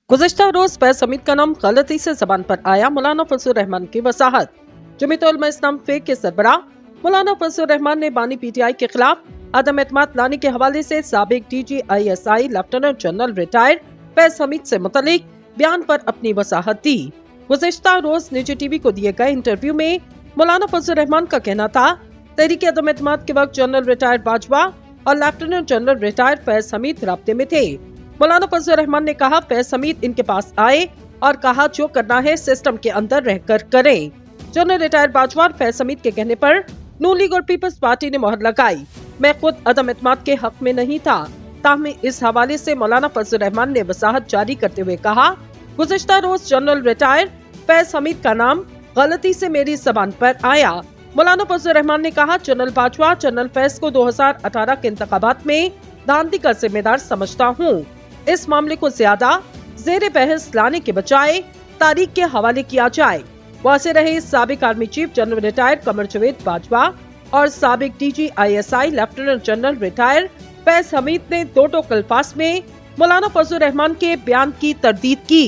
गुज़िश्ता रोज फैज हमीद का नाम गलती से ज़बान पर आया। मौलाना फजल रहमान की वसाहत। जमीयत उलमा इस्लाम फ़िक़्ह के सरबराह मौलाना फजल रहमान ने बानी पीटीआई के खिलाफ अदम एतमाद लाने के हवाले से साबिक DGISI lieutenant general retired Faiz Hamid से मुतल्लिक बयान पर अपनी वसाहत दी। गुज़िश्ता रोज निजी टीवी को दिए गए इंटरव्यू में मौलाना फजल रहमान का कहना था, तहरीक अदम एतमाद के वक्त जनरल रिटायर्ड बाजवा और lieutenant general retired Faiz Hameed राब्ते में थे। मौलाना फजल रहमान ने कहा, फैज हमीद इनके पास आए और कहा जो करना है सिस्टम के अंदर रहकर करें। जनरल रिटायर्ड बाजवा और फैज हमीद के कहने पर नून लीग और पीपल्स पार्टी ने मोहर लगाई। मैं खुद अदम एतमाद के हक में नहीं था। ताहम इस हवाले से मौलाना फजल रहमान ने वसाहत जारी करते हुए कहा, गुज़िश्ता रोज जनरल रिटायर्ड फैज हमीद का नाम गलती से मेरी ज़बान पर आया। मौलाना फजल रहमान ने कहा, जनरल बाजवा जनरल फैज को 2018 के इंतखाबात में धांधली का जिम्मेदार समझता हूँ। इस मामले को ज्यादा ज़ेरे बहस लाने के बजाय तारीख के हवाले किया जाए। वासे रहे साबिक army chief general retired Qamar Javed Bajwa और साबिक DGISI lieutenant general retired Faiz Hamid ने दो टोक अल्फाज में मौलाना फजल रहमान के बयान की तरदीद की।